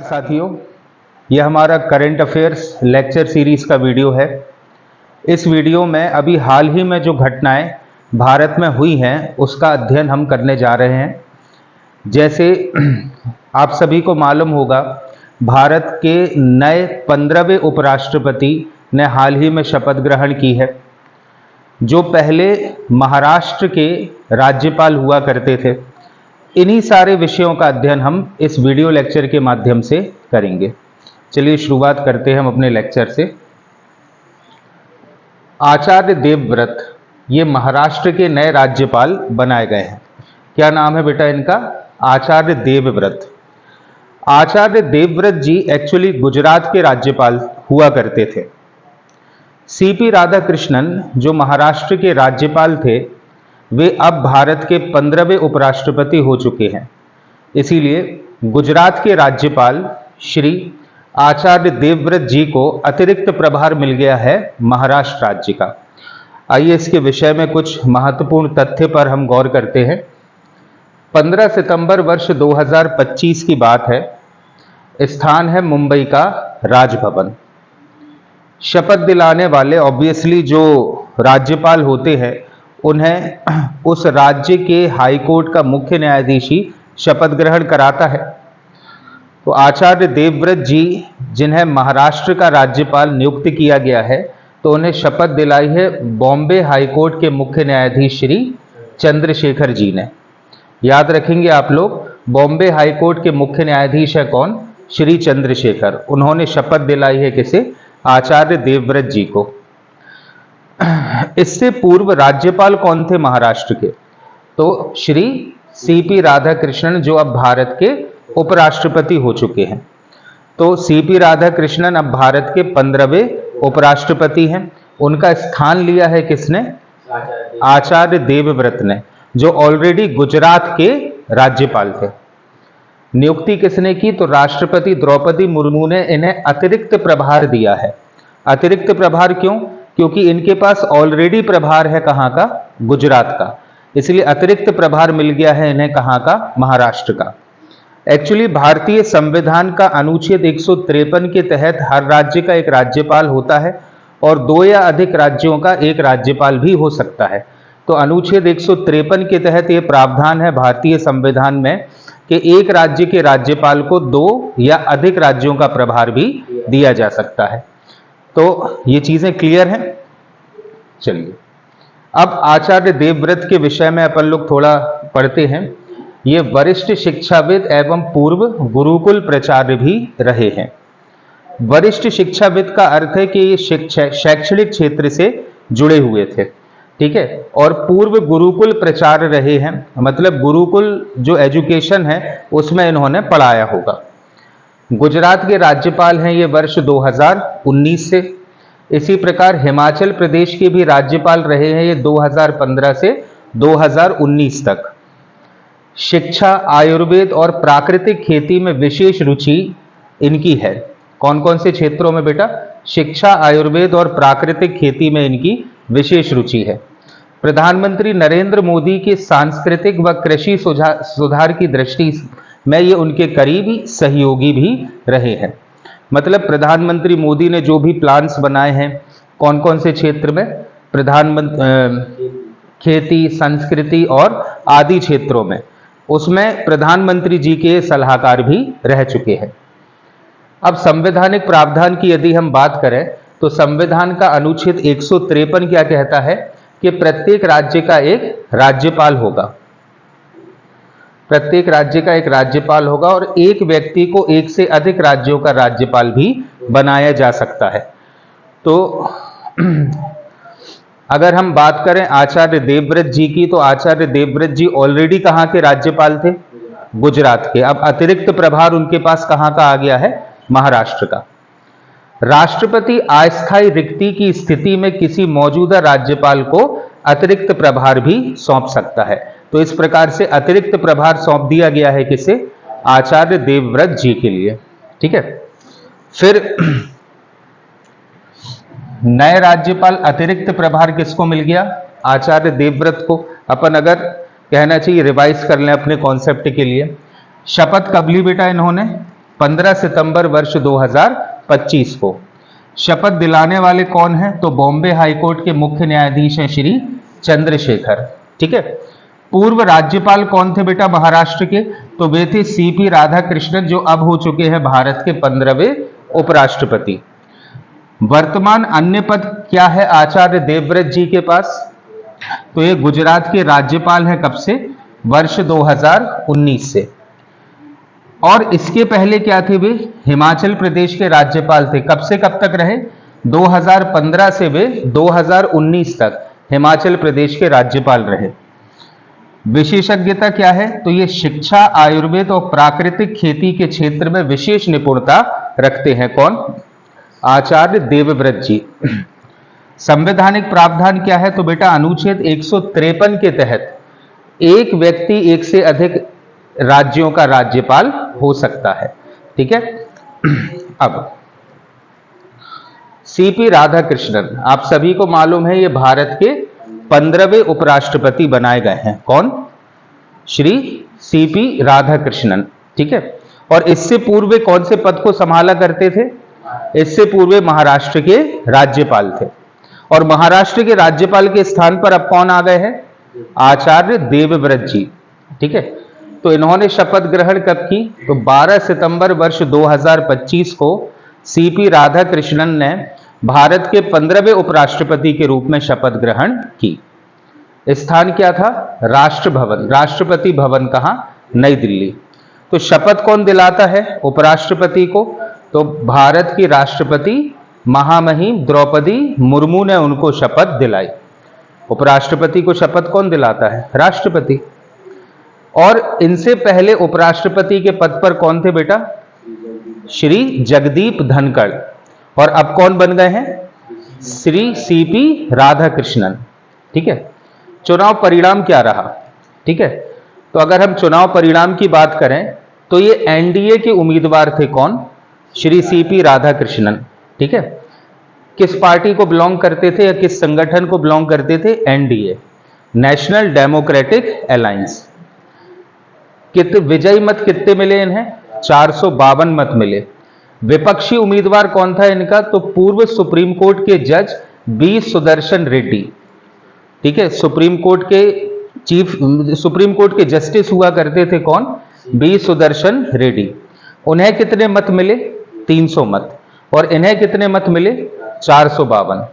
साथियों, यह हमारा करंट अफेयर्स लेक्चर सीरीज का वीडियो है। इस वीडियो में अभी हाल ही में जो घटनाएं भारत में हुई हैं उसका अध्ययन हम करने जा रहे हैं। जैसे आप सभी को मालूम होगा, भारत के नए 15वें उपराष्ट्रपति ने हाल ही में शपथ ग्रहण की है। जो पहले महाराष्ट्र के राज्यपाल हुआ करते थे, इन्हीं सारे विषयों का अध्ययन हम इस वीडियो लेक्चर के माध्यम से करेंगे। चलिए शुरुआत करते हैं हम अपने लेक्चर से। आचार्य देवव्रत ये महाराष्ट्र के नए राज्यपाल बनाए गए हैं। क्या नाम है बेटा इनका? आचार्य देवव्रत। आचार्य देवव्रत जी एक्चुअली गुजरात के राज्यपाल हुआ करते थे। सीपी राधाकृष्णन जो महाराष्ट्र के राज्यपाल थे, वे अब भारत के 15वें उपराष्ट्रपति हो चुके हैं। इसीलिए गुजरात के राज्यपाल श्री आचार्य देवव्रत जी को अतिरिक्त प्रभार मिल गया है महाराष्ट्र राज्य का। आइए इसके विषय में कुछ महत्वपूर्ण तथ्य पर हम गौर करते हैं। 15 सितंबर वर्ष 2025 की बात है। स्थान है मुंबई का राजभवन। शपथ दिलाने वाले ऑब्वियसली जो राज्यपाल होते हैं, उन्हें उस राज्य के हाई कोर्ट का मुख्य न्यायाधीश ही शपथ ग्रहण कराता है। तो आचार्य देवव्रत जी जिन्हें महाराष्ट्र का राज्यपाल नियुक्त किया गया है, तो उन्हें शपथ दिलाई है बॉम्बे हाई कोर्ट के मुख्य न्यायाधीश श्री चंद्रशेखर जी ने। याद रखेंगे आप लोग, बॉम्बे हाई कोर्ट के मुख्य न्यायाधीश है कौन? श्री चंद्रशेखर। उन्होंने शपथ दिलाई है किसे? आचार्य देवव्रत जी को। इससे पूर्व राज्यपाल कौन थे महाराष्ट्र के? तो श्री सीपी राधाकृष्णन, जो अब भारत के उपराष्ट्रपति हो चुके हैं। तो सीपी राधाकृष्णन अब भारत के 15वें उपराष्ट्रपति हैं। उनका स्थान लिया है किसने? आचार्य देवव्रत ने, जो ऑलरेडी गुजरात के राज्यपाल थे। नियुक्ति किसने की? तो राष्ट्रपति द्रौपदी मुर्मू ने इन्हें अतिरिक्त प्रभार दिया है। अतिरिक्त प्रभार क्यों? क्योंकि इनके पास ऑलरेडी प्रभार है कहाँ का? गुजरात का। इसलिए अतिरिक्त प्रभार मिल गया है इन्हें कहाँ का? महाराष्ट्र का। एक्चुअली भारतीय संविधान का अनुच्छेद 153 के तहत हर राज्य का एक राज्यपाल होता है और 2 या अधिक राज्यों का एक राज्यपाल भी हो सकता है। तो अनुच्छेद 153 के तहत ये प्रावधान है भारतीय संविधान में कि एक राज्य के राज्यपाल को 2 या अधिक राज्यों का प्रभार भी दिया जा सकता है। तो ये चीजें क्लियर हैं। चलिए अब आचार्य देवव्रत के विषय में अपन लोग थोड़ा पढ़ते हैं। ये वरिष्ठ शिक्षाविद एवं पूर्व गुरुकुल प्राचार्य भी रहे हैं। वरिष्ठ शिक्षाविद का अर्थ है कि ये शैक्षणिक क्षेत्र से जुड़े हुए थे, ठीक है। और पूर्व गुरुकुल प्राचार्य रहे हैं, मतलब गुरुकुल जो एजुकेशन है उसमें इन्होंने पढ़ाया होगा। गुजरात के राज्यपाल हैं ये वर्ष 2019 से। इसी प्रकार हिमाचल प्रदेश के भी राज्यपाल रहे हैं ये 2015 से 2019 तक। शिक्षा, आयुर्वेद और प्राकृतिक खेती में विशेष रुचि इनकी है। कौन कौन से क्षेत्रों में बेटा? शिक्षा, आयुर्वेद और प्राकृतिक खेती में इनकी विशेष रुचि है। प्रधानमंत्री नरेंद्र मोदी के सांस्कृतिक व कृषि सुधार की दृष्टि में ये उनके करीबी सहयोगी भी रहे हैं। मतलब प्रधानमंत्री मोदी ने जो भी प्लान्स बनाए हैं, कौन कौन से क्षेत्र में? प्रधानमंत्री खेती, संस्कृति और आदि क्षेत्रों में, उसमें प्रधानमंत्री जी के सलाहकार भी रह चुके हैं। अब संवैधानिक प्रावधान की यदि हम बात करें तो संविधान का अनुच्छेद 153 क्या कहता है कि प्रत्येक राज्य का एक राज्यपाल होगा। प्रत्येक राज्य का एक राज्यपाल होगा और एक व्यक्ति को एक से अधिक राज्यों का राज्यपाल भी बनाया जा सकता है। तो अगर हम बात करें आचार्य देवव्रत जी की, तो आचार्य देवव्रत जी ऑलरेडी कहाँ के राज्यपाल थे? गुजरात के। अब अतिरिक्त प्रभार उनके पास कहाँ का आ गया है? महाराष्ट्र का। राष्ट्रपति अस्थायी रिक्ति की स्थिति में किसी मौजूदा राज्यपाल को अतिरिक्त प्रभार भी सौंप सकता है। तो इस प्रकार से अतिरिक्त प्रभार सौंप दिया गया है किसे? आचार्य देवव्रत जी के लिए, ठीक है। फिर नए राज्यपाल अतिरिक्त प्रभार किसको मिल गया? आचार्य देवव्रत को। अपन अगर कहना चाहिए रिवाइज कर लें अपने कॉन्सेप्ट के लिए, शपथ कब ली बेटा इन्होंने? 15 सितंबर वर्ष 2025 को। शपथ दिलाने वाले कौन हैं? तो बॉम्बे हाईकोर्ट के मुख्य न्यायाधीश हैं श्री चंद्रशेखर। ठीक है। पूर्व राज्यपाल कौन थे बेटा महाराष्ट्र के? तो वे थे सीपी राधाकृष्णन, जो अब हो चुके हैं भारत के 15वें उपराष्ट्रपति। वर्तमान अन्य पद क्या है आचार्य देवव्रत जी के पास? तो ये गुजरात के राज्यपाल हैं। कब से? वर्ष 2019 से। और इसके पहले क्या थे? वे हिमाचल प्रदेश के राज्यपाल थे। कब से कब तक रहे? 2015 से वे 2019 तक हिमाचल प्रदेश के राज्यपाल रहे। विशेषज्ञता क्या है? तो ये शिक्षा, आयुर्वेद और प्राकृतिक खेती के क्षेत्र में विशेष निपुणता रखते हैं। कौन? आचार्य देवव्रत जी। संवैधानिक प्रावधान क्या है? तो बेटा अनुच्छेद 153 के तहत एक व्यक्ति एक से अधिक राज्यों का राज्यपाल हो सकता है। ठीक है। अब सीपी राधाकृष्णन, आप सभी को मालूम है ये भारत के 15वें उपराष्ट्रपति बनाए गए हैं। कौन? श्री सीपी राधाकृष्णन। ठीक है। और इससे पूर्व वे कौन से पद को संभाला करते थे? इससे पूर्व महाराष्ट्र के राज्यपाल थे। और महाराष्ट्र के राज्यपाल के स्थान पर अब कौन आ गए हैं? आचार्य देवव्रत जी। ठीक है। तो इन्होंने शपथ ग्रहण कब की? तो 12 सितंबर वर्ष 2025 को सीपी राधाकृष्णन ने भारत के 15वें उपराष्ट्रपति के रूप में शपथ ग्रहण की। स्थान क्या था? राष्ट्र भवन, राष्ट्रपति भवन। कहां? नई दिल्ली। तो शपथ कौन दिलाता है उपराष्ट्रपति को? तो भारत की राष्ट्रपति महामहिम द्रौपदी मुर्मू ने उनको शपथ दिलाई। उपराष्ट्रपति को शपथ कौन दिलाता है? राष्ट्रपति। और इनसे पहले उपराष्ट्रपति के पद पर कौन थे बेटा? श्री जगदीप धनखड़। और अब कौन बन गए हैं? श्री सीपी राधाकृष्णन। ठीक है। चुनाव परिणाम क्या रहा? ठीक है। तो अगर हम चुनाव परिणाम की बात करें तो ये एनडीए के उम्मीदवार थे। कौन? श्री सीपी राधाकृष्णन। ठीक है। किस पार्टी को बिलोंग करते थे या किस संगठन को बिलोंग करते थे? NDA, national democratic alliance. कितने विजयी मत कितने मिले इन्हें? 452 मत मिले। विपक्षी उम्मीदवार कौन था इनका? तो पूर्व सुप्रीम कोर्ट के जज बी सुदर्शन रेड्डी। ठीक है। सुप्रीम कोर्ट के जस्टिस हुआ करते थे। कौन? बी सुदर्शन रेड्डी। उन्हें कितने मत मिले? 300 मत। और इन्हें कितने मत मिले? 452।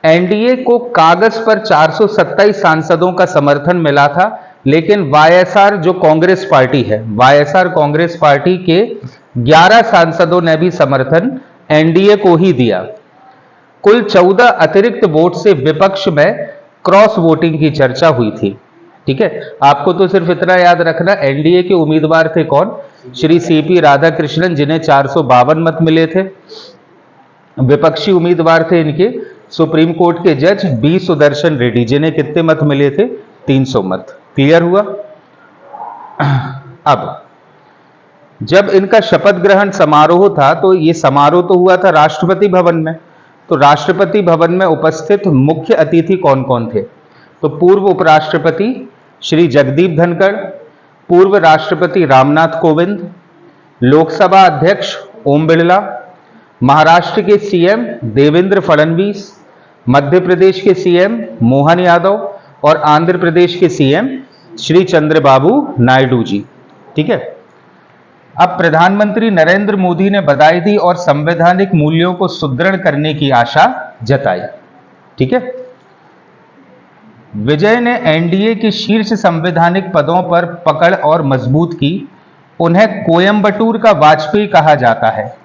एनडीए को कागज पर 427 सांसदों का समर्थन मिला था, लेकिन वाईएसआर जो कांग्रेस पार्टी है, वाईएसआर कांग्रेस पार्टी के 11 सांसदों ने भी समर्थन एनडीए को ही दिया। कुल 14 अतिरिक्त वोट से विपक्ष में क्रॉस वोटिंग की चर्चा हुई थी। ठीक है। आपको तो सिर्फ इतना याद रखना, एनडीए के उम्मीदवार थे कौन? श्री सीपी राधाकृष्णन, जिन्हें 452 मत मिले थे। विपक्षी उम्मीदवार थे इनके सुप्रीम कोर्ट के जज बी सुदर्शन रेड्डी, जिन्हें कितने मत मिले थे? 300 मत। क्लियर हुआ? अब जब इनका शपथ ग्रहण समारोह था तो ये समारोह तो हुआ था राष्ट्रपति भवन में। तो राष्ट्रपति भवन में उपस्थित मुख्य अतिथि कौन कौन थे? तो पूर्व उपराष्ट्रपति श्री जगदीप धनखड़, पूर्व राष्ट्रपति रामनाथ कोविंद, लोकसभा अध्यक्ष ओम बिरला, महाराष्ट्र के सीएम देवेंद्र फडणवीस, मध्य प्रदेश के सीएम मोहन यादव और आंध्र प्रदेश के सीएम श्री चंद्रबाबू नायडू जी। ठीक है। अब प्रधानमंत्री नरेंद्र मोदी ने बधाई दी और संवैधानिक मूल्यों को सुदृढ़ करने की आशा जताई। ठीक है। विजय ने एनडीए के शीर्ष संवैधानिक पदों पर पकड़ और मजबूत की। उन्हें कोयंबटूर का वाजपेयी कहा जाता है।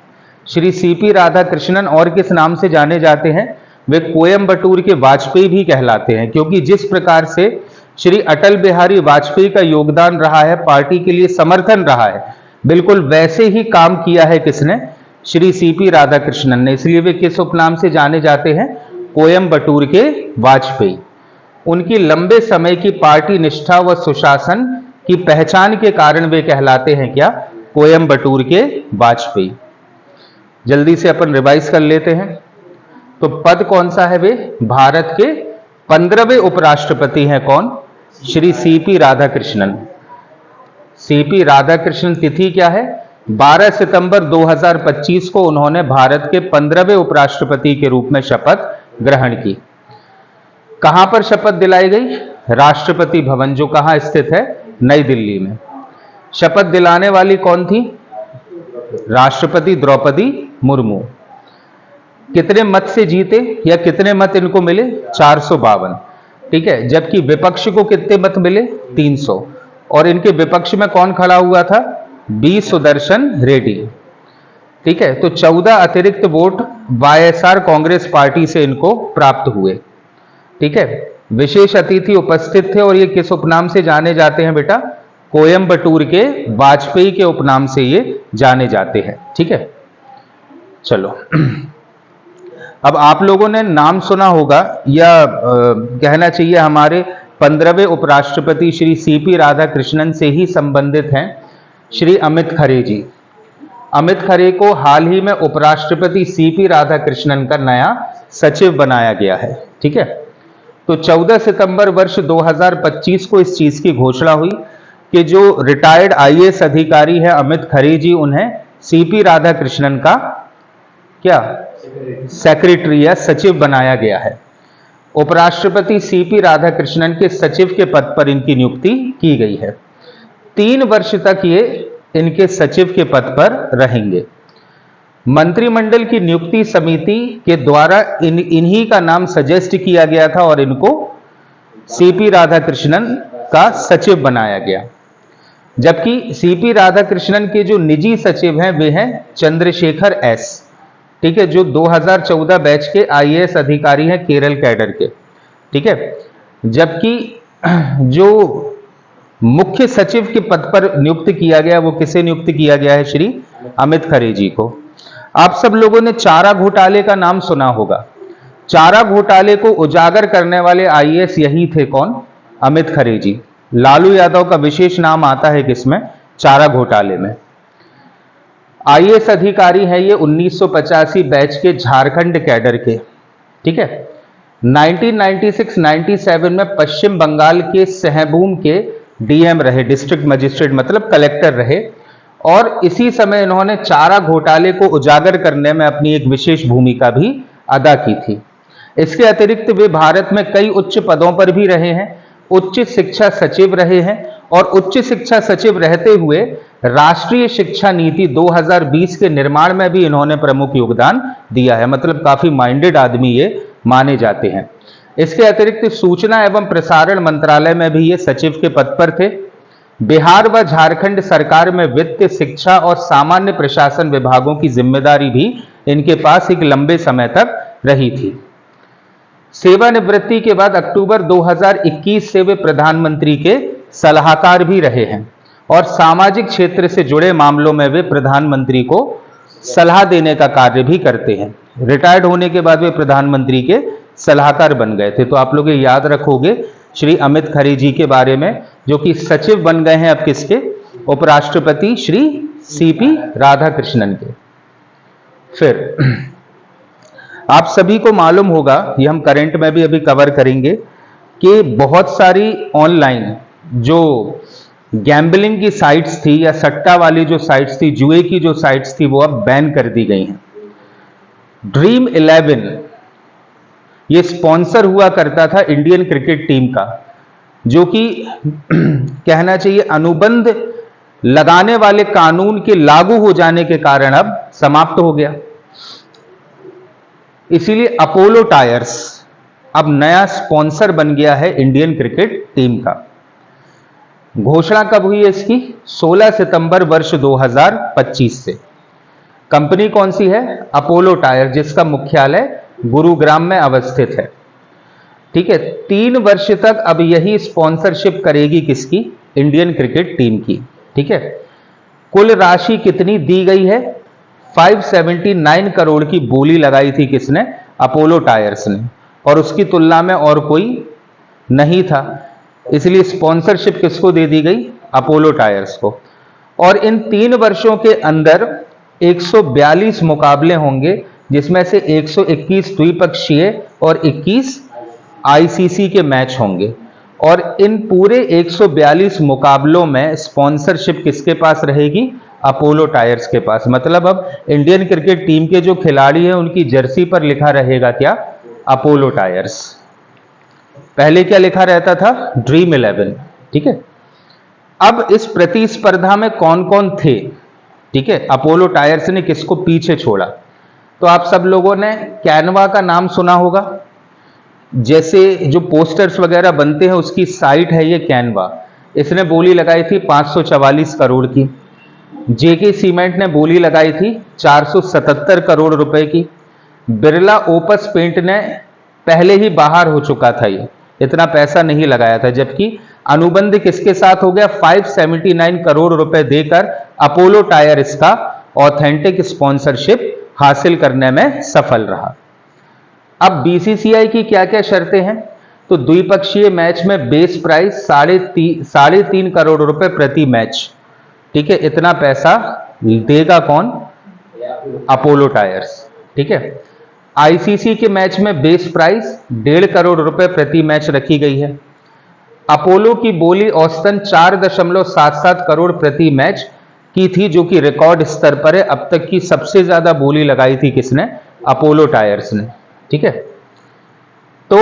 श्री सीपी राधाकृष्णन और किस नाम से जाने जाते हैं? वे कोयंबटूर के वाजपेयी भी कहलाते हैं, क्योंकि जिस प्रकार से श्री अटल बिहारी वाजपेयी का योगदान रहा है, पार्टी के लिए समर्थन रहा है, बिल्कुल वैसे ही काम किया है किसने? श्री सीपी राधाकृष्णन ने। इसलिए वे किस उपनाम से जाने जाते हैं? कोयंबटूर के वाजपेयी। उनकी लंबे समय की पार्टी निष्ठा व सुशासन की पहचान के कारण वे कहलाते हैं क्या? कोयंबटूर के वाजपेयी। जल्दी से अपन रिवाइज कर लेते हैं। तो पद कौन सा है? वे भारत के 15वें उपराष्ट्रपति हैं। कौन? श्री सीपी राधाकृष्णन। सीपी राधाकृष्णन। तिथि क्या है? 12 सितंबर 2025 को उन्होंने भारत के 15वें उपराष्ट्रपति के रूप में शपथ ग्रहण की। कहां पर शपथ दिलाई गई? राष्ट्रपति भवन, जो कहां स्थित है? नई दिल्ली में। शपथ दिलाने वाली कौन थी? राष्ट्रपति द्रौपदी मुर्मू। कितने मत से जीते या कितने मत इनको मिले? 452। ठीक है, जबकि विपक्ष को कितने मत मिले? 300। और इनके विपक्ष में कौन खड़ा हुआ था? बी सुदर्शन रेड्डी। ठीक है, तो 14 अतिरिक्त वोट वाईएसआर कांग्रेस पार्टी से इनको प्राप्त हुए। ठीक है, विशेष अतिथि उपस्थित थे और ये किस उपनाम से जाने जाते हैं बेटा? कोयंबटूर के वाजपेयी के उपनाम से ये जाने जाते हैं। ठीक है, चलो अब आप लोगों ने नाम सुना होगा या कहना चाहिए हमारे 15वें उपराष्ट्रपति श्री सीपी राधाकृष्णन से ही संबंधित हैं श्री अमित खरे जी। अमित खरे को हाल ही में उपराष्ट्रपति सीपी राधाकृष्णन का नया सचिव बनाया गया है। ठीक है, तो 14 सितंबर वर्ष 2025 को इस चीज की घोषणा हुई कि जो रिटायर्ड आईएएस अधिकारी है अमित खरे जी, उन्हें सीपी राधाकृष्णन का क्या सेक्रेटरी या सचिव बनाया गया है। उपराष्ट्रपति सीपी राधाकृष्णन के सचिव के पद पर इनकी नियुक्ति की गई है। 3 वर्ष तक ये इनके सचिव के पद पर रहेंगे। मंत्रिमंडल की नियुक्ति समिति के द्वारा इन्हीं का नाम सजेस्ट किया गया था और इनको सीपी राधाकृष्णन का सचिव बनाया गया। जबकि सीपी राधाकृष्णन के जो निजी सचिव हैं वे हैं चंद्रशेखर एस। ठीक है, जो 2014 बैच के आईएएस अधिकारी हैं केरल कैडर के। ठीक है, जबकि जो मुख्य सचिव के पद पर नियुक्त किया गया वो किसे नियुक्त किया गया है? श्री अमित खरे जी को। आप सब लोगों ने चारा घोटाले का नाम सुना होगा। चारा घोटाले को उजागर करने वाले आईएएस यही थे। कौन? अमित खरे जी। लालू यादव का विशेष नाम आता है किसमें? चारा घोटाले में। आईएएस अधिकारी है ये 1985 बैच के झारखंड कैडर के। ठीक है, 1996-97 में पश्चिम बंगाल के सहभूम के डीएम रहे, डिस्ट्रिक्ट मजिस्ट्रेट मतलब कलेक्टर रहे, और इसी समय इन्होंने चारा घोटाले को उजागर करने में अपनी एक विशेष भूमिका भी अदा की थी। इसके अतिरिक्त वे भारत में कई उच्च पदों पर भी रहे हैं। उच्च शिक्षा सचिव रहे हैं और उच्च शिक्षा सचिव रहते हुए राष्ट्रीय शिक्षा नीति 2020 के निर्माण में भी इन्होंने प्रमुख योगदान दिया है। मतलब काफी माइंडेड आदमी ये माने जाते हैं। इसके अतिरिक्त सूचना एवं प्रसारण मंत्रालय में भी ये सचिव के पद पर थे। बिहार व झारखंड सरकार में वित्त, शिक्षा और सामान्य प्रशासन विभागों की जिम्मेदारी भी इनके पास एक लंबे समय तक रही थी। सेवानिवृत्ति के बाद अक्टूबर 2021 से वे प्रधानमंत्री के सलाहकार भी रहे हैं और सामाजिक क्षेत्र से जुड़े मामलों में वे प्रधानमंत्री को सलाह देने का कार्य भी करते हैं। रिटायर्ड होने के बाद वे प्रधानमंत्री के सलाहकार बन गए थे। तो आप लोग ये याद रखोगे श्री अमित खरे जी के बारे में, जो कि सचिव बन गए हैं अब किसके? उपराष्ट्रपति श्री सीपी राधाकृष्णन के। फिर आप सभी को मालूम होगा, ये हम करंट में भी अभी कवर करेंगे, कि बहुत सारी ऑनलाइन जो गैम्बलिंग की साइट्स थी या सट्टा वाली जो साइट्स थी, जुए की जो साइट्स थी, वो अब बैन कर दी गई हैं। ड्रीम 11 ये स्पॉन्सर हुआ करता था इंडियन क्रिकेट टीम का, जो कि कहना चाहिए अनुबंध लगाने वाले कानून के लागू हो जाने के कारण अब समाप्त हो गया। इसीलिए अपोलो टायर्स अब नया स्पॉन्सर बन गया है इंडियन क्रिकेट टीम का। घोषणा कब हुई है इसकी? 16 सितंबर वर्ष 2025 से। कंपनी कौन सी है? अपोलो टायर, जिसका मुख्यालय गुरुग्राम में अवस्थित है। ठीक है, 3 वर्ष तक अब यही स्पॉन्सरशिप करेगी किसकी? इंडियन क्रिकेट टीम की। ठीक है, कुल राशि कितनी दी गई है? 579 करोड़ की बोली लगाई थी किसने? अपोलो टायर्स ने, और उसकी तुलना में और कोई नहीं था। इसलिए स्पॉन्सरशिप किसको दे दी गई? अपोलो टायर्स को। और इन 3 वर्षों के अंदर 142 मुकाबले होंगे, जिसमें से 121 द्विपक्षीय और 21 आईसीसी के मैच होंगे। और इन पूरे 142 मुकाबलों में स्पॉन्सरशिप किसके पास रहेगी? अपोलो टायर्स के पास। मतलब अब इंडियन क्रिकेट टीम के जो खिलाड़ी हैं उनकी जर्सी पर लिखा रहेगा क्या? Apollo tyres. पहले क्या लिखा रहता था? ड्रीम 11। ठीक है। अब इस प्रतिस्पर्धा में कौन कौन थे? ठीक है, अपोलो टायर्स ने किसको पीछे छोड़ा? तो आप सब लोगों ने कैनवा का नाम सुना होगा। जैसे जो पोस्टर्स वगैरह बनते हैं उसकी साइट है ये कैनवा। इसने बोली लगाई थी 544 करोड़ की। जेके सीमेंट ने बोली लगाई थी 477 करोड़ रुपए की। बिरला ओपस पेंट ने पहले ही बाहर हो चुका था, ये इतना पैसा नहीं लगाया था, जबकि अनुबंध किसके साथ हो गया? 579 करोड़ रुपए देकर अपोलो टायर इसका ऑथेंटिक स्पॉन्सरशिप हासिल करने में सफल रहा। अब बीसीसीआई की क्या क्या शर्तें हैं? तो द्विपक्षीय मैच में बेस प्राइस 3.5 करोड़ रुपए प्रति मैच। ठीक है, इतना पैसा देगा कौन? Apollo tyres. ठीक है। आईसीसी के मैच में बेस प्राइस 1.5 करोड़ रुपए प्रति मैच रखी गई है। अपोलो की बोली औसतन 4.77 करोड़ प्रति मैच की थी, जो कि रिकॉर्ड स्तर पर है। अब तक की सबसे ज्यादा बोली लगाई थी किसने? अपोलो टायर्स ने। ठीक है। तो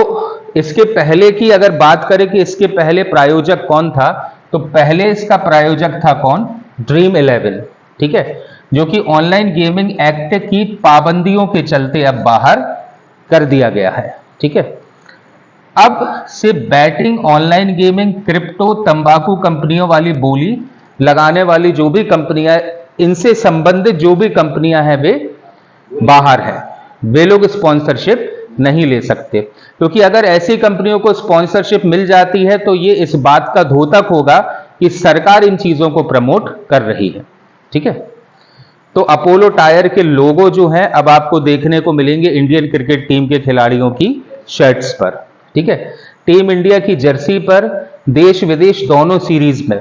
इसके पहले की अगर बात करें कि इसके पहले प्रायोजक कौन था, तो पहले इसका प्रायोजक था कौन? ड्रीम 11। ठीक है, जो कि ऑनलाइन गेमिंग एक्ट की पाबंदियों के चलते अब बाहर कर दिया गया है। ठीक है। अब से बैटिंग, ऑनलाइन गेमिंग, क्रिप्टो, तंबाकू कंपनियों वाली बोली लगाने वाली जो भी कंपनियां, इनसे संबंधित जो भी कंपनियां हैं वे बाहर हैं। वे लोग स्पॉन्सरशिप नहीं ले सकते, क्योंकि अगर ऐसी कंपनियों को स्पॉन्सरशिप मिल जाती है तो ये इस बात का द्योतक होगा कि सरकार इन चीजों को प्रमोट कर रही है। ठीक है। तो अपोलो टायर के लोगो जो हैं अब आपको देखने को मिलेंगे इंडियन क्रिकेट टीम के खिलाड़ियों की शर्ट्स पर। ठीक है। टीम इंडिया की जर्सी पर, देश विदेश दोनों सीरीज में।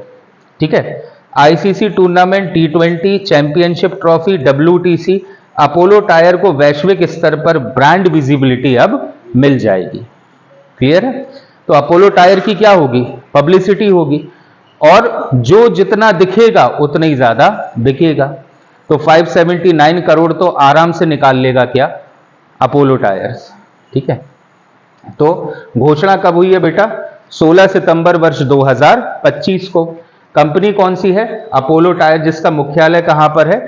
ठीक है। आईसीसी टूर्नामेंट, टी20, championship trophy, WTC, Apollo tyre को वैश्विक स्तर पर ब्रांड विजिबिलिटी अब मिल जाएगी। क्लियर है? तो अपोलो टायर की क्या होगी? पब्लिसिटी होगी, और जो जितना दिखेगा उतना ही ज्यादा बिकेगा। तो 579 करोड़ तो आराम से निकाल लेगा क्या? Apollo tyres. ठीक है। तो घोषणा कब हुई है बेटा? 16 सितंबर वर्ष 2025 को। कंपनी कौन सी है? अपोलो टायर, जिसका मुख्यालय कहां पर है?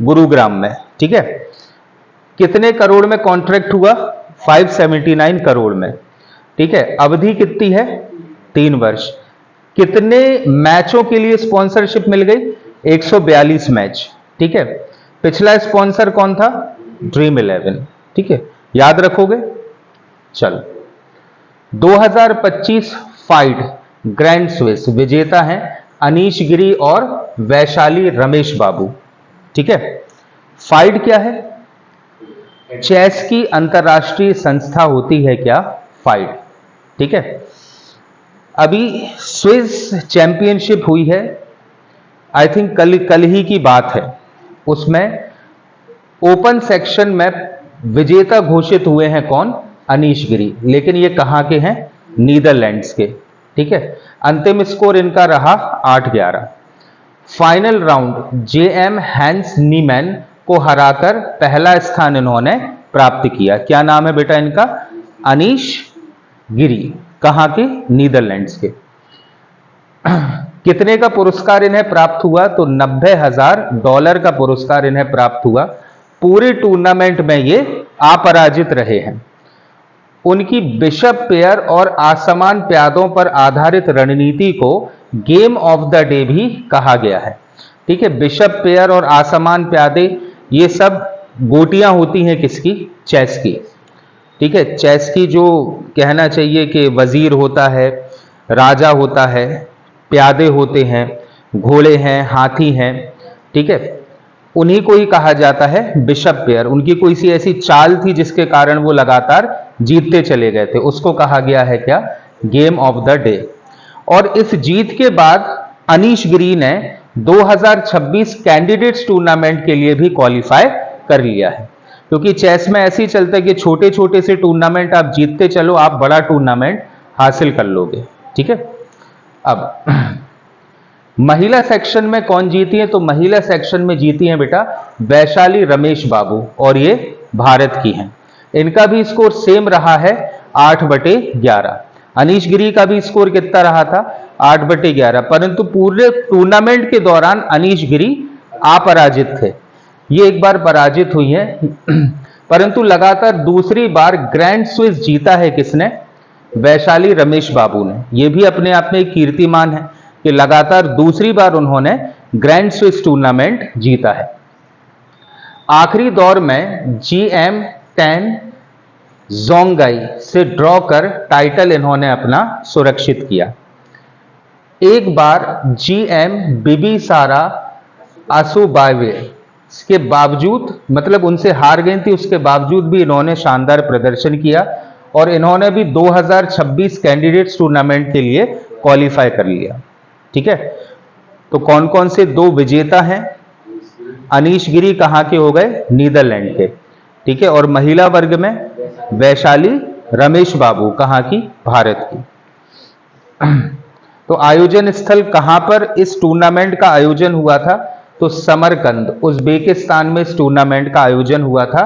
गुरुग्राम में। ठीक है। कितने करोड़ में कॉन्ट्रैक्ट हुआ? 579 करोड़ में। ठीक है। अवधि कितनी है? 3 वर्ष। कितने मैचों के लिए स्पॉन्सरशिप मिल गई? 142 मैच। ठीक है। पिछला स्पॉन्सर कौन था? ड्रीम 11। ठीक है, याद रखोगे? चलो, 2025 फाइड ग्रैंड स्विस विजेता हैं अनीश गिरी और वैशाली रमेश बाबू। ठीक है। फाइड क्या है? चेस की अंतरराष्ट्रीय संस्था होती है क्या? फाइड। ठीक है। अभी स्विस चैंपियनशिप हुई है, आई थिंक कल ही की बात है। उसमें ओपन सेक्शन में विजेता घोषित हुए हैं कौन? अनीश गिरी। लेकिन ये कहां के हैं? नीदरलैंड्स के। ठीक है। अंतिम स्कोर इनका रहा 8-11। Final round JM hence Niemann को हराकर पहला स्थान इन्होंने प्राप्त किया। क्या नाम है बेटा इनका? अनीश गिरी। कहां के? नीदरलैंड्स के। कितने का पुरस्कार इन्हें प्राप्त हुआ? तो $90,000 का पुरस्कार इन्हें प्राप्त हुआ। पूरे टूर्नामेंट में ये अपराजित रहे हैं। उनकी बिशप पेयर और आसमान प्यादों पर आधारित रणनीति को गेम ऑफ द डे भी कहा गया है। ठीक है। बिशप पेयर और आसमान प्यादे, ये सब गोटियां होती हैं किसकी? चेस की। ठीक है। चेस की जो कहना चाहिए कि वजीर होता है, राजा होता है, प्यादे होते हैं, घोड़े हैं, हाथी हैं। ठीक है। उन्हीं को ही कहा जाता है बिशप पेयर। उनकी कोई सी ऐसी चाल थी जिसके कारण वो लगातार जीतते चले गए थे, उसको कहा गया है क्या? Game of the day. और इस जीत के बाद अनीश गिरी ने 2026 कैंडिडेट्स टूर्नामेंट के लिए भी क्वालिफाई कर लिया है, क्योंकि चेस में ऐसे ही चलता है कि छोटे छोटे से टूर्नामेंट आप जीतते चलो, आप बड़ा टूर्नामेंट हासिल कर लोगे। ठीक है। अब महिला सेक्शन में कौन जीती है? तो महिला सेक्शन में जीती हैं बेटा वैशाली रमेश बाबू, और ये भारत की हैं। इनका भी स्कोर सेम रहा है 8/11। अनीश गिरी का भी स्कोर कितना रहा था? 8/11, परंतु पूरे टूर्नामेंट के दौरान अनीश गिरी अपराजित थे। ये एक बार पराजित हुई है परंतु लगातार दूसरी बार ग्रैंड स्विस जीता है किसने? वैशाली रमेश बाबू ने। यह भी अपने आप में एक कीर्तिमान है कि लगातार दूसरी बार उन्होंने ग्रैंड स्विस टूर्नामेंट जीता है। आखिरी दौर में GM10 जोंगाई से ड्रॉ कर टाइटल इन्होंने अपना सुरक्षित किया। एक बार GM बिबिसारा आसुबावे के बावजूद, मतलब उनसे हार गई थी, उसके बावजूद भी इन्होंने शानदार प्रदर्शन किया और इन्होंने भी 2026 कैंडिडेट्स टूर्नामेंट के लिए क्वालिफाई कर लिया। ठीक है, तो कौन कौन से दो विजेता हैं? अनीश गिरी कहां के हो गए? नीदरलैंड के। ठीक है, और महिला वर्ग में वैशाली रमेश बाबू कहां की? भारत की। तो आयोजन स्थल कहां पर इस टूर्नामेंट का आयोजन हुआ था? तो समरकंद उज्बेकिस्तान में इस टूर्नामेंट का आयोजन हुआ था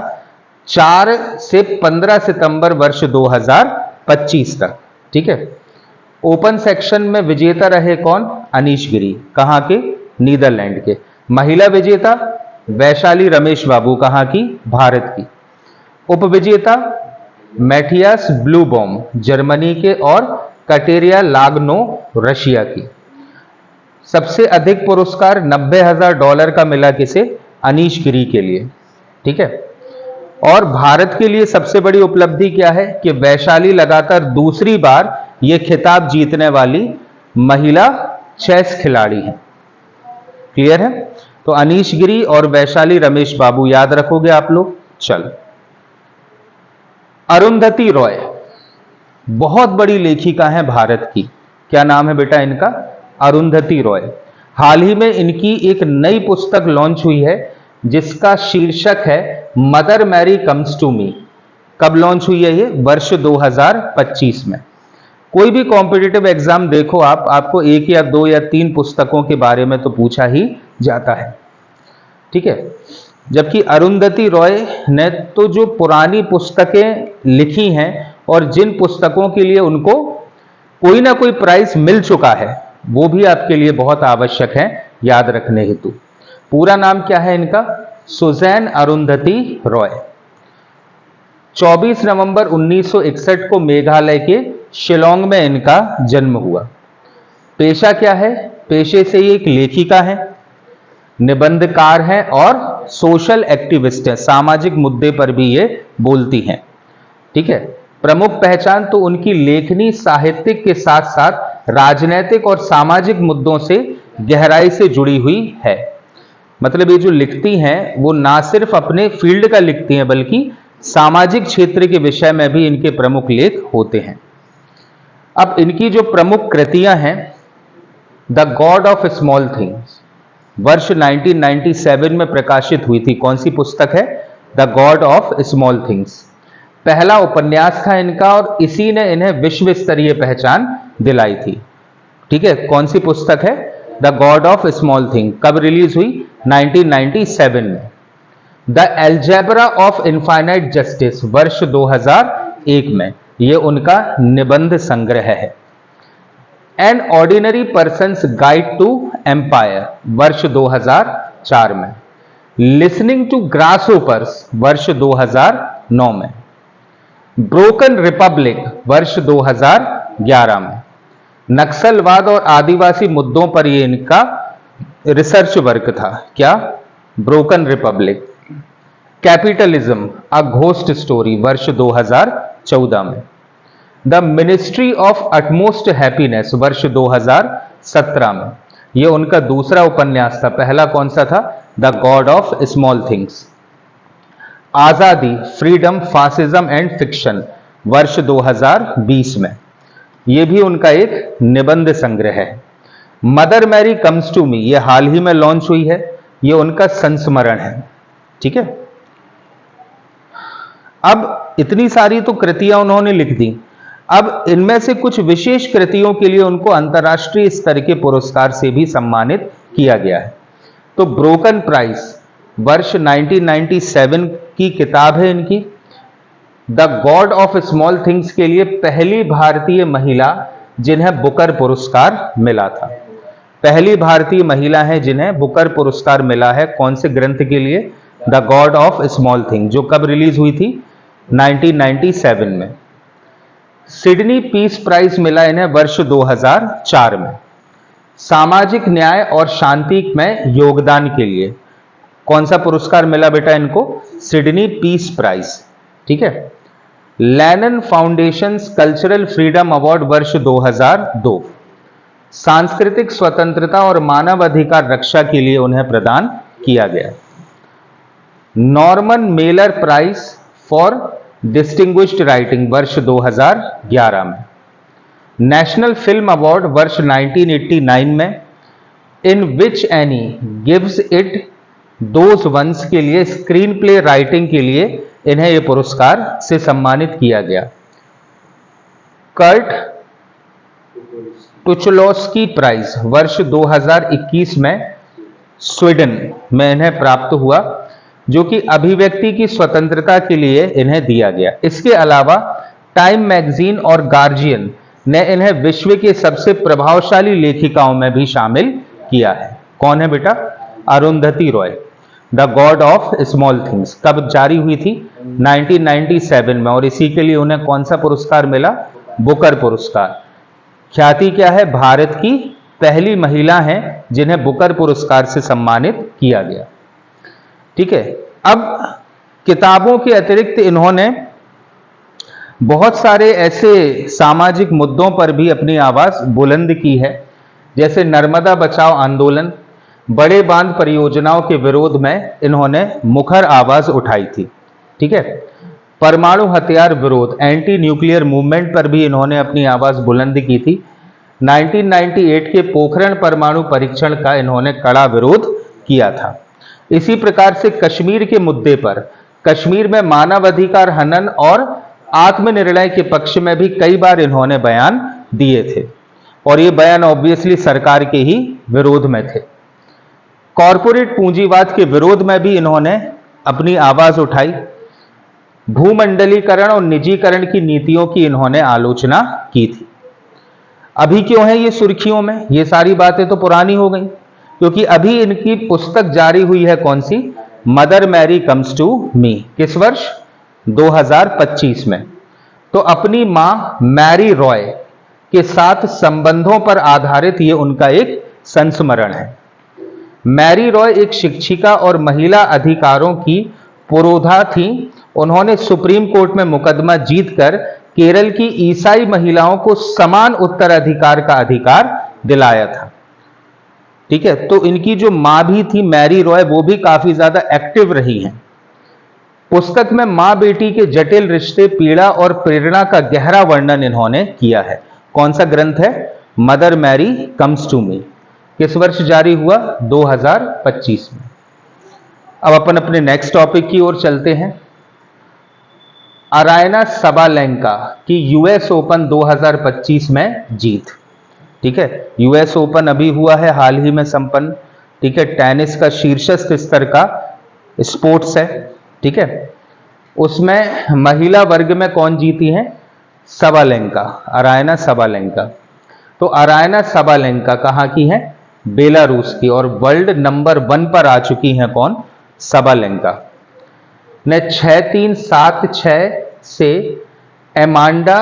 4 से 15 सितंबर वर्ष 2025 तक। ठीक है, ओपन सेक्शन में विजेता रहे कौन? अनीश गिरी, कहां के? नीदरलैंड के। महिला विजेता वैशाली रमेश बाबू, कहां की? भारत की। उपविजेता मैथियास ब्लूबॉम जर्मनी के और कटेरिया लाग्नो रशिया की। सबसे अधिक पुरस्कार $90,000 का मिला किसे? अनीश गिरी के लिए। ठीक है, और भारत के लिए सबसे बड़ी उपलब्धि क्या है कि वैशाली लगातार दूसरी बार यह खिताब जीतने वाली महिला चेस खिलाड़ी हैं। क्लियर है? तो अनीश गिरी और वैशाली रमेश बाबू याद रखोगे आप लोग। चलो, अरुंधति रॉय बहुत बड़ी लेखिका है भारत की। क्या नाम है बेटा इनका? अरुंधति रॉय। हाल ही में इनकी एक नई पुस्तक लॉन्च हुई है जिसका शीर्षक है mother Mary comes to me. कब लॉन्च हुई है ये? वर्ष 2025 में। कोई भी कॉम्पिटिटिव एग्जाम देखो आप, आपको 1 या 2 या 3 पुस्तकों के बारे में तो पूछा ही जाता है। ठीक है, जबकि अरुंधति रॉय ने तो जो पुरानी पुस्तकें लिखी हैं और जिन पुस्तकों के लिए उनको कोई ना कोई प्राइज मिल चुका है, वो भी आपके लिए बहुत आवश्यक है याद रखने हेतु। पूरा नाम क्या है इनका? सुजैन अरुंधति रॉय। 24 नवंबर 1961 को मेघालय के शिलोंग में इनका जन्म हुआ। पेशा क्या है? पेशे से ये एक लेखिका है, निबंधकार हैं और सोशल एक्टिविस्ट है। सामाजिक मुद्दे पर भी ये बोलती हैं। ठीक है, प्रमुख पहचान तो उनकी लेखनी साहित्यिक के साथ साथ राजनैतिक और सामाजिक मुद्दों से गहराई से जुड़ी हुई है। मतलब ये जो लिखती हैं वो ना सिर्फ अपने फील्ड का लिखती हैं बल्कि सामाजिक क्षेत्र के विषय में भी इनके प्रमुख लेख होते हैं। अब इनकी जो प्रमुख कृतियां हैं, the god of small things वर्ष 1997 में प्रकाशित हुई थी। कौन सी पुस्तक है? The god of small things. पहला उपन्यास था इनका और इसी ने इन्हें विश्व स्तरीय पहचान दिलाई थी। ठीक है, कौन सी पुस्तक है? The god of small thing. कब रिलीज हुई? 1997 में। The algebra of infinite justice वर्ष 2001 में। यह उनका निबंध संग्रह है। An ordinary person's guide to empire वर्ष 2004 में। लिसनिंग टू ग्रासहोपर्स वर्ष 2009 में। ब्रोकन रिपब्लिक वर्ष 2011 में। नक्सलवाद और आदिवासी मुद्दों पर यह इनका रिसर्च वर्क था। क्या? Broken Republic. Capitalism a ghost story वर्ष 2014 में। The ministry of utmost happiness वर्ष 2017 में। यह उनका दूसरा उपन्यास था। पहला कौन सा था? The god of small things. आजादी, फ्रीडम, फासिज्म एंड फिक्शन वर्ष 2020 में। यह भी उनका एक निबंध संग्रह है। Mother Mary comes to me, यह हाल ही में लॉन्च हुई है। यह उनका संस्मरण है। ठीक है, अब इतनी सारी तो कृतियां उन्होंने लिख दी, अब इनमें से कुछ विशेष कृतियों के लिए उनको अंतर्राष्ट्रीय स्तर के पुरस्कार से भी सम्मानित किया गया है। तो ब्रोकन प्राइज वर्ष 1997 की किताब है इनकी। The god of small things के लिए पहली भारतीय महिला जिन्हें बुकर पुरस्कार मिला था। पहली भारतीय महिला है जिन्हें बुकर पुरस्कार मिला है। कौन से ग्रंथ के लिए? The god of small thing, जो कब रिलीज हुई थी? 1997 में। सिडनी पीस प्राइज मिला इन्हें वर्ष 2004 में, सामाजिक न्याय और शांति में योगदान के लिए। कौन सा पुरस्कार मिला बेटा इनको? Sydney peace prize. ठीक है। Lenin foundation cultural freedom award वर्ष 2002, सांस्कृतिक स्वतंत्रता और मानव अधिकार रक्षा के लिए उन्हें प्रदान किया गया। Norman Mailer prize for distinguished writing वर्ष 2011 में। नेशनल फिल्म अवार्ड वर्ष 1989 में। In which any gives it those ones के लिए स्क्रीन प्ले राइटिंग के लिए इन्हें यह पुरस्कार से सम्मानित किया गया। कर्ट टुचलॉस्की प्राइज वर्ष 2021 में स्वीडन में इन्हें प्राप्त हुआ, जो कि अभिव्यक्ति की स्वतंत्रता के लिए इन्हें दिया गया। इसके अलावा टाइम मैगजीन और गार्जियन ने इन्हें विश्व के सबसे प्रभावशाली लेखिकाओं में भी शामिल किया है। कौन है बेटा? Arundhati Roy. The god of small things कब जारी हुई थी? 1997 में। और इसी के लिए उन्हें कौन सा पुरस्कार मिला? बुकर पुरस्कार। ख्याति क्या है? भारत की पहली महिला हैं जिन्हें बुकर पुरस्कार से सम्मानित किया गया। ठीक है। अब किताबों के अतिरिक्त इन्होंने बहुत सारे ऐसे सामाजिक मुद्दों पर भी अपनी आवाज बुलंद की है, जैसे नर्मदा बचाओ आंदोलन, बड़े बांध परियोजनाओं के विरोध में इन्होंने मुखर आवाज उठाई थी। ठीक है। परमाणु हथियार विरोध, एंटी न्यूक्लियर मूवमेंट पर भी इन्होंने अपनी आवाज बुलंद की थी। 1998 के पोखरण परमाणु परीक्षण का इन्होंने कड़ा विरोध किया था। इसी प्रकार से कश्मीर के मुद्दे पर, कश्मीर में मानव अधिकार हनन और आत्मनिर्णय के पक्ष में भी कई बार इन्होंने बयान दिए थे, और ये बयान ऑब्वियसली सरकार के ही विरोध में थे। कॉरपोरेट पूंजीवाद के विरोध में भी इन्होंने अपनी आवाज उठाई। भूमंडलीकरण और निजीकरण की नीतियों की इन्होंने आलोचना की थी। अभी क्यों है ये सुर्खियों में? ये सारी बातें तो पुरानी हो गई, क्योंकि अभी इनकी पुस्तक जारी हुई है। कौन सी? Mother Mary comes to me. किस वर्ष? 2025 में। तो अपनी मां मैरी रॉय के साथ संबंधों पर आधारित ये उनका एक संस्मरण है। मैरी रॉय एक शिक्षिका और महिला अधिकारों की पुरोधा थी। उन्होंने सुप्रीम कोर्ट में मुकदमा जीतकर केरल की ईसाई महिलाओं को समान उत्तराधिकार का अधिकार दिलाया था। ठीक है। तो इनकी जो मां भी थी मैरी रॉय, वो भी काफी ज्यादा एक्टिव रही हैं। पुस्तक में मां बेटी के जटिल रिश्ते, पीड़ा और प्रेरणा का गहरा वर्णन इन्होंने किया है। कौन सा ग्रंथ है? Mother Mary comes to me. किस वर्ष जारी हुआ? 2025 में। अब अपन अपने नेक्स्ट टॉपिक की ओर चलते हैं। अरायना सबालेंका की यूएस ओपन 2025 में जीत। ठीक है। यूएस ओपन अभी हुआ है, हाल ही में संपन्न। ठीक है। टेनिस का शीर्षस्थ स्तर का स्पोर्ट्स है। ठीक है। उसमें महिला वर्ग में कौन जीती है? Sabalenka, Aryna Sabalenka. तो अरायना सबालेंका कहाँ की है? बेलारूस की। और वर्ल्ड नंबर 1 पर आ चुकी हैं कौन? सबालेंका ने 6-3, 7-6 से एमांडा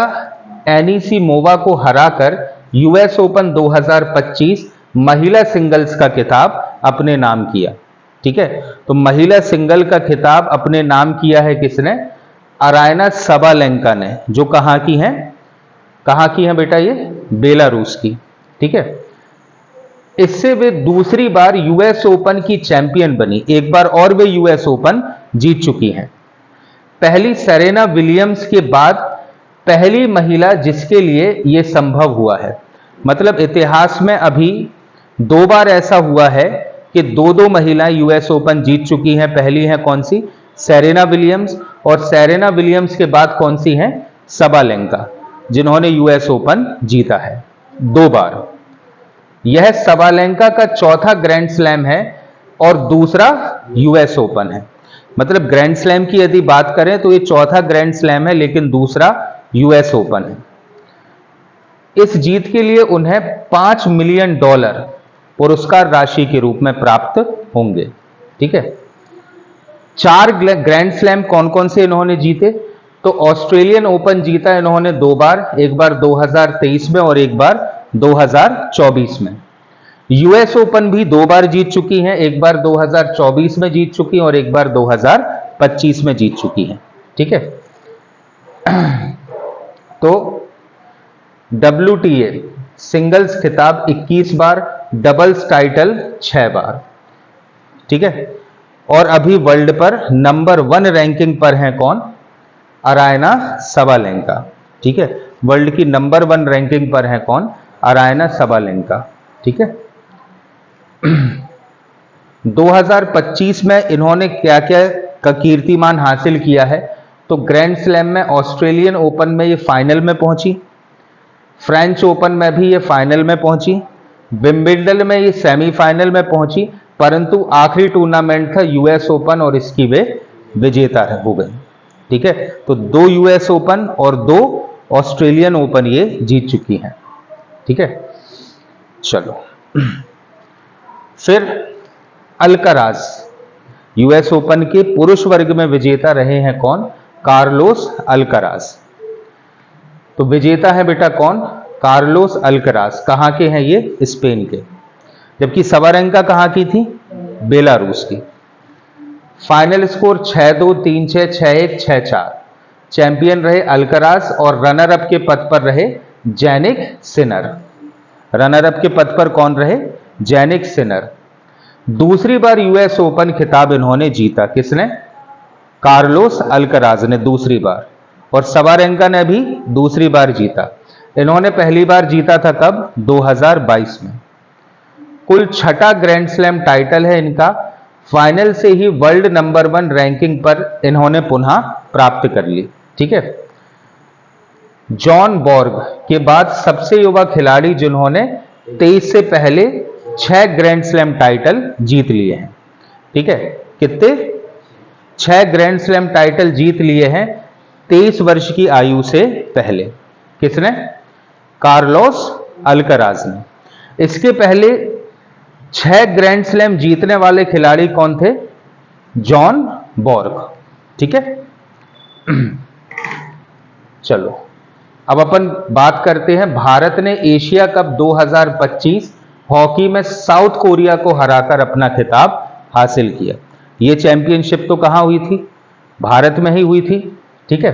एनीसीमोवा को हराकर यूएस ओपन 2025 महिला सिंगल्स का खिताब अपने नाम किया। ठीक है। तो महिला सिंगल का खिताब अपने नाम किया है किसने? अरायना सबालेंका ने, जो कहाँ की हैं? कहाँ की हैं बेटा? ये बेलारूस की। ठीक है। इससे वे दूसरी बार यूएस ओपन की चैंपियन बनी। एक बार और वे यूएस ओपन जीत चुकी हैं। पहली सेरेना विलियम्स के बाद पहली महिला जिसके लिए यह संभव हुआ है। मतलब इतिहास में अभी 2 बार ऐसा हुआ है कि 2 महिलाएं यूएस ओपन जीत चुकी हैं। पहली है कौन सी? Serena Williams. और सेरेना विलियम्स के बाद कौन सी हैं? सबालेंका। जिन्होंने यूएस ओपन जीता है 2 बार। यह सबालेंका का चौथा ग्रैंड स्लैम है और दूसरा यूएस ओपन है। मतलब ग्रैंड स्लैम की यदि बात करें तो ये चौथा ग्रैंड स्लैम है, लेकिन दूसरा यूएस ओपन है। इस जीत के लिए उन्हें $5 मिलियन पुरस्कार राशि के रूप में प्राप्त होंगे। ठीक है। 4 ग्रैंड स्लैम कौन कौन से इन्होंने जीते? तो ऑस्ट्रेलियन ओपन जीता इन्होंने 2 बार, एक बार 2023 में और एक बार 2024 में। यूएस ओपन भी 2 बार जीत चुकी हैं, एक बार 2024 में जीत चुकी हैं और एक बार 2025 में जीत चुकी हैं। ठीक है। तो WTA सिंगल्स खिताब 21 बार, डबल्स टाइटल 6 बार। ठीक है। और अभी वर्ल्ड पर नंबर 1 रैंकिंग पर हैं कौन? अरायना सबालेंका। ठीक है। वर्ल्ड की नंबर 1 रैंकिंग पर हैं कौन? अरायना सबालेंका। ठीक है। 2025 में इन्होंने क्या क्या का कीर्तिमान हासिल किया है? तो ग्रैंड स्लैम में ऑस्ट्रेलियन ओपन में ये फाइनल में पहुंची, फ्रेंच ओपन में भी ये फाइनल में पहुंची, विंबलडन में ये सेमीफाइनल में पहुंची, परंतु आखिरी टूर्नामेंट था यूएस ओपन और इसकी वे विजेता हो गई। ठीक है। तो 2 यूएस ओपन और 2 ऑस्ट्रेलियन ओपन ये जीत चुकी हैं। ठीक है। चलो फिर अल्कराज, यूएस ओपन के पुरुष वर्ग में विजेता रहे हैं कौन? Carlos Alcaraz. तो विजेता है बेटा कौन? Carlos Alcaraz. कहां के हैं ये? स्पेन के। जबकि सबालेंका कहां की थी? बेलारूस की। Final score 6-2, 3-6, 6-1, 6-4। चैंपियन रहे अल्कराज और रनर अप के पद पर रहे जैनिक सिनर। रनर अप के पद पर कौन रहे? Jannik Sinner. दूसरी बार यूएस ओपन खिताब इन्होंने जीता। किसने? कार्लोस अल्कराज ने दूसरी बार, और सबालेंका ने भी दूसरी बार जीता। इन्होंने पहली बार जीता था कब? 2022 में। कुल 6ठा ग्रैंड स्लैम टाइटल है इनका। फाइनल से ही वर्ल्ड नंबर 1 रैंकिंग पर इन्होंने पुनः प्राप्त कर ली। ठीक है। जॉन बॉर्ग के बाद सबसे युवा खिलाड़ी जिन्होंने 23 से पहले 6 ग्रैंड स्लैम टाइटल जीत लिए हैं। ठीक है। कितने? 6 ग्रैंड स्लैम टाइटल जीत लिए हैं 23 वर्ष की आयु से पहले। किसने? कार्लोस अल्कराज ने। इसके पहले 6 ग्रैंड स्लैम जीतने वाले खिलाड़ी कौन थे? John Borg. ठीक है। चलो अब अपन बात करते हैं, भारत ने एशिया कप 2025 हॉकी में साउथ कोरिया को हराकर अपना खिताब हासिल किया। यह चैंपियनशिप तो कहां हुई थी? भारत में ही हुई थी। ठीक है।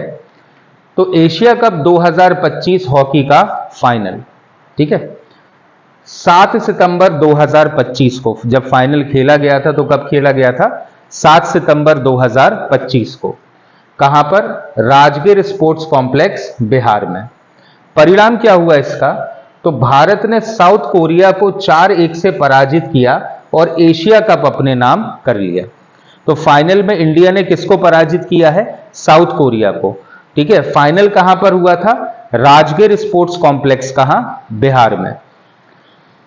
तो एशिया कप 2025 हॉकी का फाइनल, ठीक है, 7 सितंबर 2025 को जब फाइनल खेला गया था, तो कब खेला गया था? 7 सितंबर 2025 को। कहां पर? राजगीर स्पोर्ट्स कॉम्प्लेक्स, बिहार में। परिणाम क्या हुआ इसका? तो भारत ने साउथ कोरिया को 4-1 से पराजित किया और एशिया कप अपने नाम कर लिया। तो फाइनल में इंडिया ने किसको पराजित किया है? साउथ कोरिया को। ठीक है। फाइनल कहां पर हुआ था? Rajgir sports complex. कहां? बिहार में।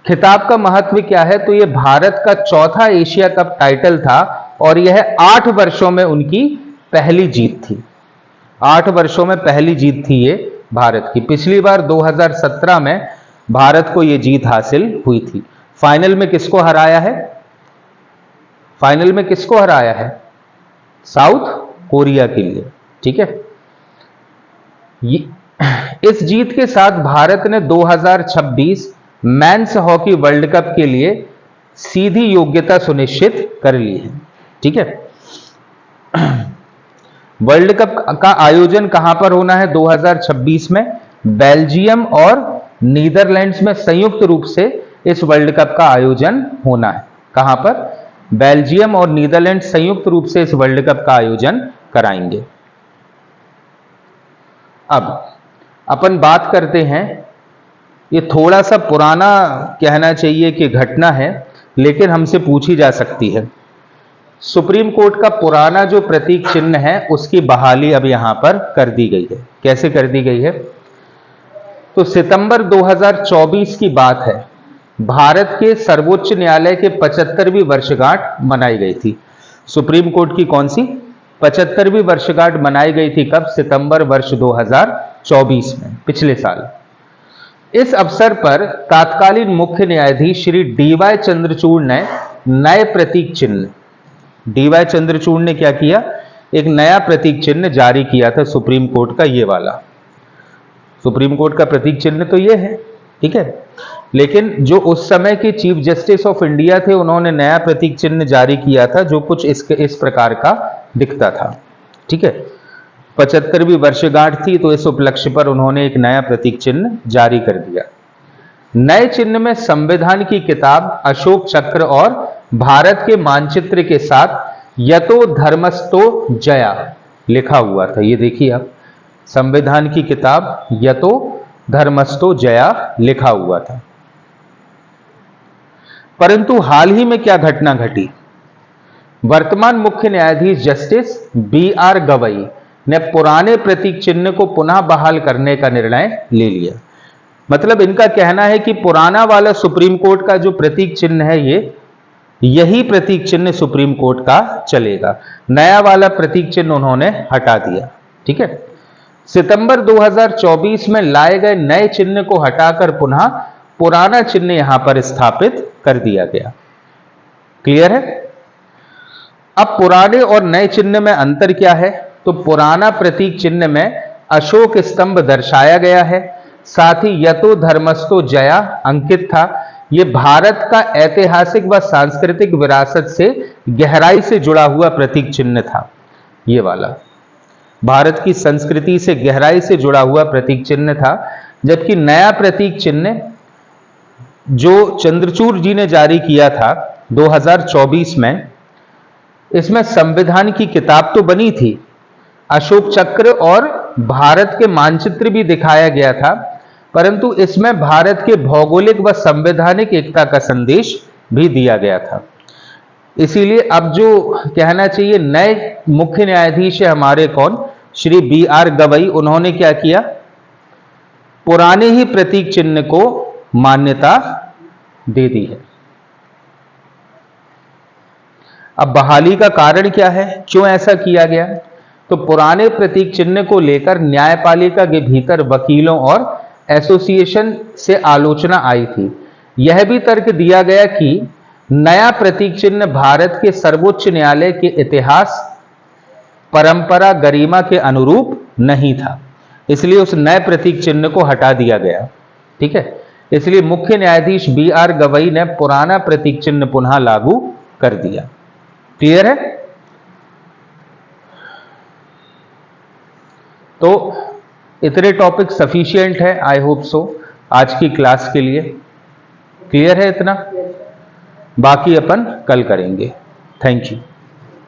खिताब का महत्व क्या है? तो यह भारत का चौथा एशिया कप टाइटल था और यह 8 वर्षों में उनकी पहली जीत थी। 8 वर्षों में पहली जीत थी ये भारत की। पिछली बार 2017 में भारत को यह जीत हासिल हुई थी। फाइनल में किसको हराया है? फाइनल में किसको हराया है? साउथ कोरिया के लिए। ठीक है। इस जीत के साथ भारत ने 2026 मेंस हॉकी वर्ल्ड कप के लिए सीधी योग्यता सुनिश्चित कर ली है। ठीक है। वर्ल्ड कप का आयोजन कहां पर होना है 2026 में? बेल्जियम और नीदरलैंड्स में संयुक्त रूप से इस वर्ल्ड कप का आयोजन होना है। कहां पर? बेल्जियम और नीदरलैंड संयुक्त रूप से इस वर्ल्ड कप का आयोजन कराएंगे। अब अपन बात करते हैं, ये थोड़ा सा पुराना कहना चाहिए कि घटना है, लेकिन हमसे पूछी जा सकती है। सुप्रीम कोर्ट का पुराना जो प्रतीक चिन्ह है उसकी बहाली अब यहां पर कर दी गई है। कैसे कर दी गई है? तो सितंबर 2024 की बात है, भारत के सर्वोच्च न्यायालय के 75वीं वर्षगांठ मनाई गई थी। सुप्रीम कोर्ट की कौन सी 75वीं वर्षगांठ मनाई गई थी? कब? सितंबर वर्ष 2024 में, पिछले साल। इस अवसर पर तत्कालीन मुख्य न्यायाधीश श्री डीवाई चंद्रचूड़ ने नए प्रतीक चिन्ह, डीवाई चंद्रचूड़ ने क्या किया? एक नया प्रतीक चिन्ह जारी किया था सुप्रीम कोर्ट का, ये वाला। सुप्रीम कोर्ट का प्रतीक चिन्ह तो ये है, ठीक है, लेकिन जो उस समय के चीफ जस्टिस ऑफ इंडिया थे, उन्होंने नया प्रतीक चिन्ह जारी किया था जो कुछ इस प्रकार का दिखता था, ठीक है। 75वीं वर्षगांठ थी, तो इस उपलक्ष्य पर उन्होंने एक नया प्रतीक चिन्ह जारी कर दिया। नए चिन्ह में संविधान की किताब, अशोक चक्र और भारत के मानचित्र के साथ यतो धर्मस्थो जया लिखा हुआ था। ये देखिए आप, संविधान की किताब यतो धर्मस्थो जया लिखा हुआ था। परंतु हाल ही में क्या घटना घटी? वर्तमान मुख्य न्यायाधीश जस्टिस BR गवई ने पुराने प्रतीक चिन्ह को पुनः बहाल करने का निर्णय ले लिया। मतलब इनका कहना है कि पुराना वाला सुप्रीम कोर्ट का जो प्रतीक चिन्ह है, यही प्रतीक चिन्ह सुप्रीम कोर्ट का चलेगा। नया वाला प्रतीक चिन्ह उन्होंने हटा दिया, ठीक है। सितंबर 2024 में लाए गए नए चिन्ह को हटाकर पुनः पुराना चिन्ह यहां पर स्थापित कर दिया गया। क्लियर है? अब पुराने और नए चिन्ह में अंतर क्या है? तो पुराना प्रतीक चिन्ह में अशोक स्तंभ दर्शाया गया है, साथ ही यतो धर्मस्थो जया अंकित था। यह भारत का ऐतिहासिक व सांस्कृतिक विरासत से गहराई से जुड़ा हुआ प्रतीक चिन्ह था। ये वाला भारत की संस्कृति से गहराई से जुड़ा हुआ प्रतीक चिन्ह था। जबकि नया प्रतीक चिन्ह जो चंद्रचूड़ जी ने जारी किया था 2024 में, इसमें संविधान की किताब तो बनी थी, अशोक चक्र और भारत के मानचित्र भी दिखाया गया था, परंतु इसमें भारत के भौगोलिक व संवैधानिक एकता का संदेश भी दिया गया था। इसीलिए अब जो कहना चाहिए, नए मुख्य न्यायाधीश है हमारे कौन? श्री BR गवई। उन्होंने क्या किया? पुराने ही प्रतीक चिन्ह को मान्यता दे दी है। अब बहाली का कारण क्या है, क्यों ऐसा किया गया? तो पुराने प्रतीक चिन्ह को लेकर न्यायपालिका के भीतर वकीलों और एसोसिएशन से आलोचना आई थी। यह भी तर्क दिया गया कि नया प्रतीक चिन्ह भारत के सर्वोच्च न्यायालय के इतिहास, परंपरा, गरिमा के अनुरूप नहीं था, इसलिए उस नए प्रतीक चिन्ह को हटा दिया गया, ठीक है। इसलिए मुख्य न्यायाधीश BR गवई ने पुराना प्रतीक चिन्ह पुनः लागू कर दिया। क्लियर है? तो इतने टॉपिक सफिशिएंट है, आई होप सो, आज की क्लास के लिए। क्लियर है इतना? बाकी अपन कल करेंगे। Thank you.